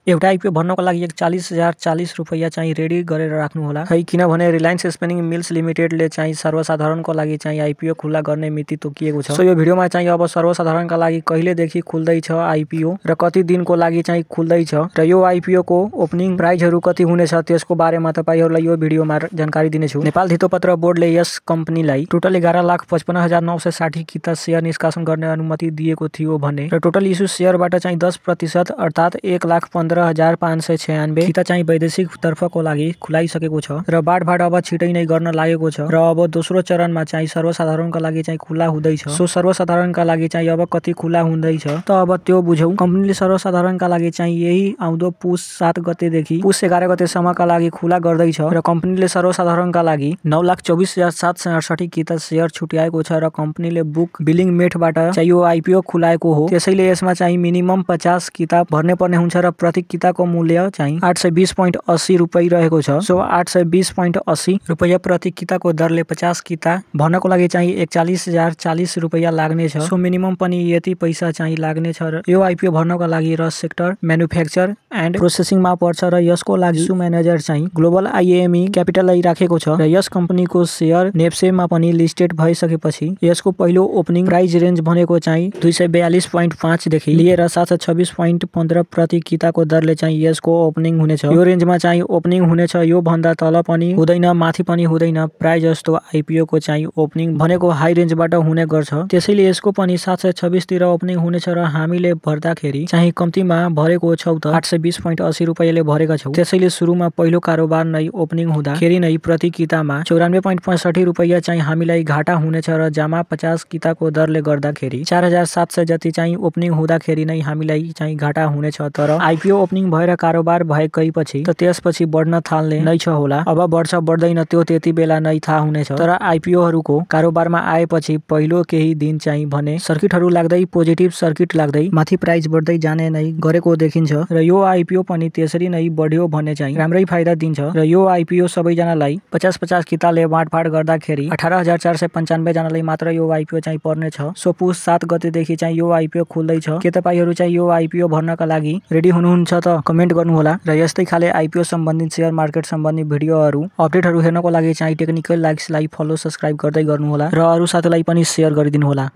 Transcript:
एउटा आइपिओ भर्नको लागि 41,040 रुपैयाँ चाहिँ रेडी गरेर राख्नु होला है, किनभने रिलायन्स स्पिनिङ मिल्स लिमिटेडले चाहिँ सर्वसाधारणको लागि चाहिँ आइपिओ खुल्ला गर्ने मिति तोकिएको छ। सो यो भिडियोमा चाहिँ अब सर्वसाधारणका लागि कहिलेदेखि खुल्दैछ आइपिओ र कति दिनको लागि चाहिँ खुल्दैछ र यो आइपिओ को ओपनिङ प्राइजहरू कति हुनेछ त्यसको बारेमा तपाईहरुलाई यो भिडियोमा जानकारी दिनेछु। नेपाल धितोपत्र बोर्डले यस कम्पनीलाई टोटल 11,55,960 किता शेयर निष्कासन गर्ने अनुमति दिएको थियो भने र टोटल इस्यु शेयरबाट चाहिँ 10% अर्थात 1,15,596 किता चाहिँ वैदेशिक तर्फको लागि खुलाइसकेको छ र बाँडफाँड अब छिटै नै गर्न लागेको छ र अब दोस्रो चरणमा चाहिँ सर्वसाधारणका लागि चाहिँ खुला हुँदैछ। सो सर्वसाधारणका लागि चाहिँ अब कति खुला हुँदैछ त अब त्यो बुझौं। कम्पनीले सर्वसाधारणका लागि चाहिँ यही आउँदो पुस 7 गतेदेखि पुस 11 गतेसम्मका लागि खुला गर्दैछ र कम्पनीले सर्वसाधारणका लागि 9,24,768 किता शेयर छुट्याएको छ र कम्पनीले बुक बिलिङ मेथबाट चाहिँ यो आइपिओ खुलाएको हो। त्यसैले यसमा चाहिँ मिनिमम 50 किता भर्ने पर्ने हुन्छ र प्रति किताको मूल्य चाहिँ 820.80 रुपैयाँ रहेको छ। सो 820.80 रुपैयाँ प्रति किताको दरले 50 किता भर्नको लागि चाहिँ 41,040 रुपैयाँ लाग्ने छ। सो मिनिमम पनि यति पैसा चाहिँ लाग्ने छ र यो आइपिओ भर्नको लागि र सेक्टर म्यानुफ्याक्चर एन्ड प्रोसेसिङमा पर्छ र यसको लागि इस्यु म्यानेजर चाहिँ ग्लोबल आइएमई क्यापिटललाई राखेको छ र यस कम्पनीको शेयर नेप्सेमा पनि लिस्टेड भइसकेपछि यसको पहिलो ओपनिङ प्राइस रेन्ज भनेको चाहिँ 242.5 देखि लिएर 726.15 प्रति किताको दरले चाहिँ यसको ओपनिङ हुनेछ। यो रेन्जमा चाहिँ ओपनिङ हुनेछ, यो भन्दा तल पनि हुँदैन माथि पनि हुँदैन। प्राइस जस्तो आइपिओ को चाहिँ ओपनिङ भनेको हाई रेन्जबाट हुने गर्छ, त्यसैले यसको पनि 726 तिर ओपनिङ हुनेछ र हामीले भर्दाखेरि चाहिँ कम्तीमा भरेको छौ त 820.80 रुपैयाँले भरेका छौ। त्यसैले सुरुमा पहिलो कारोबार नै ओपनिङ हुँदाखेरि नै प्रति कितामा 94.65 रुपैयाँ चाहिँ हामीलाई घाटा हुनेछ र जम्मा 50 किताको दरले गर्दाखेरि 4,700 जति चाहिँ ओपनिङ हुँदाखेरि नै हामीलाई चाहिँ घाटा हुनेछ। तर आइपिओ ओपनिङ भएर कारोबार भएकै पछि त त्यसपछि बढ्न थाल्ने नै छ होला। अब बढ्छ बढ्दैन त्यो त्यति बेला नै थाहा हुनेछ। तर आइपिओहरूको कारोबारमा आएपछि पहिलो केही दिन चाहिँ भने सर्किटहरू लाग्दै पोजिटिभ सर्किट लाग्दै माथि प्राइस बढ्दै जाने नै गरेको देखिन्छ र यो आइपिओ पनि त्यसरी नै बढ्यो भने चाहिँ राम्रै फाइदा दिन्छ र यो आइपिओ सबैजनालाई 50-50 किताले बाँडफाँड गर्दाखेरि 18,495 जनालाई मात्र यो आइपिओ चाहिँ पर्ने छ। सो पुस 7 गतेदेखि चाहिँ यो आइपिओ खुल्दैछ। के तपाईहरु चाहिँ यो आइपिओ भर्नका लागि रेडी हुनुहुन्छ त कमेन्ट गर्नुहोला र यस्तै खाले आइपिओ सम्बन्धित शेयर मार्केट सम्बन्धी भिडियोहरू अपडेटहरू हेर्नको लागि चाहिँ टेक्निकल लाइक्सलाई फलो सब्स्क्राइब गर्दै गर्नुहोला र अरू साथीलाई पनि शेयर गरिदिनुहोला।